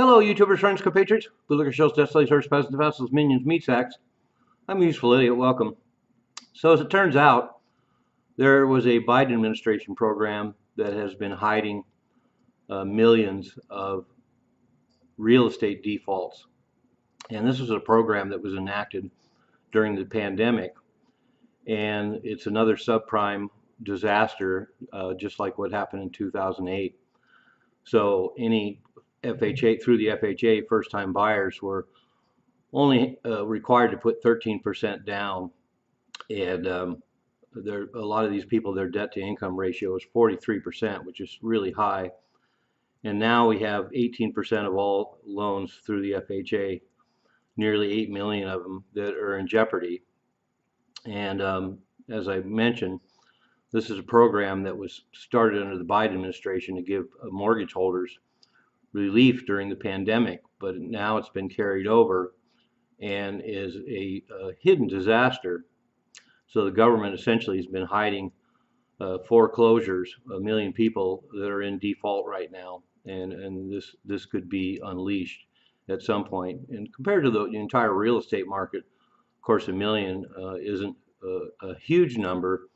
Hello, YouTubers, friends, compatriots, bootlicker shows, destiny search, peasants, vessels, minions, meat sacks. I'm a useful idiot. Welcome. So, as it turns out, there was a Biden administration program that has been hiding millions of real estate defaults. And this was a program that was enacted during the pandemic. And it's another subprime disaster, just like what happened in 2008. So, any FHA, through the FHA, first-time buyers were only required to put 13% down, and a lot of these people, their debt-to-income ratio is 43%, which is really high. And now we have 18% of all loans through the FHA, nearly 8 million of them that are in jeopardy. And as I mentioned, this is a program that was started under the Biden administration to give mortgage holders relief during the pandemic, but now it's been carried over and is a hidden disaster. So the government essentially has been hiding foreclosures, 1 million people that are in default right now, and this could be unleashed at some point. And compared to the entire real estate market, of course, 1 million isn't a huge number,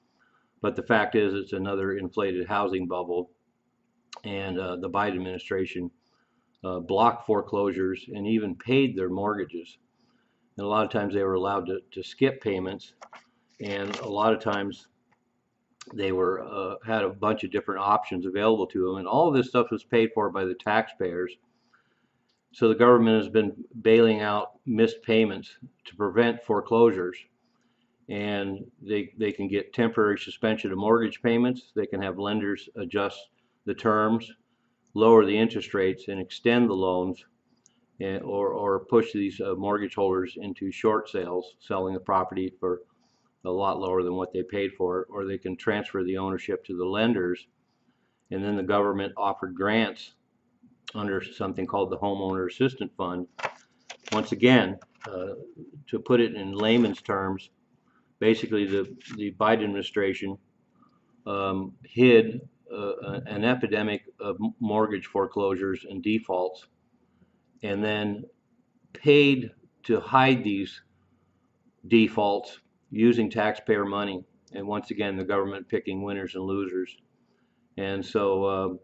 but the fact is it's another inflated housing bubble, and the Biden administration blocked foreclosures and even paid their mortgages. And a lot of times they were allowed to skip payments, and a lot of times they were had a bunch of different options available to them, and all of this stuff was paid for by the taxpayers. So the government has been bailing out missed payments to prevent foreclosures, and they can get temporary suspension of mortgage payments. They can have lenders adjust the terms, lower the interest rates, and extend the loans, or push these mortgage holders into short sales, selling the property for a lot lower than what they paid for it, or they can transfer the ownership to the lenders. And then the government offered grants under something called the Homeowner Assistance Fund. Once again, to put it in layman's terms, basically the Biden administration hid an epidemic of mortgage foreclosures and defaults, and then paid to hide these defaults using taxpayer money. And once again, the government picking winners and losers. And so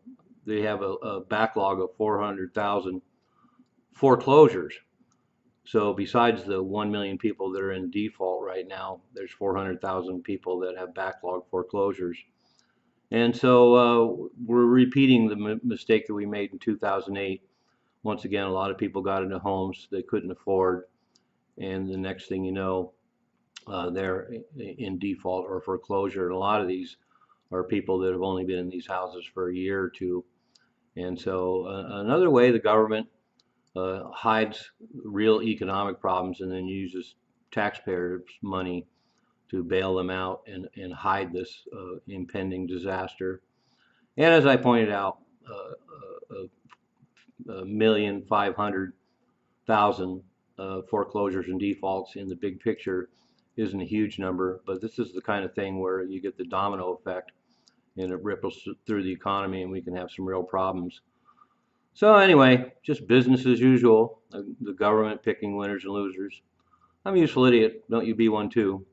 they have a backlog of 400,000 foreclosures. So besides the 1 million people that are in default right now, there's 400,000 people that have backlog foreclosures. And so we're repeating the mistake that we made in 2008. Once again, a lot of people got into homes they couldn't afford, and the next thing you know, they're in default or foreclosure. And a lot of these are people that have only been in these houses for a year or two. And so another way the government hides real economic problems and then uses taxpayers' money to bail them out and hide this impending disaster. And as I pointed out, 1,500,000 foreclosures and defaults in the big picture isn't a huge number, but this is the kind of thing where you get the domino effect and it ripples through the economy, and we can have some real problems. So anyway, just business as usual, the government picking winners and losers. I'm a useful idiot. Don't you be one too.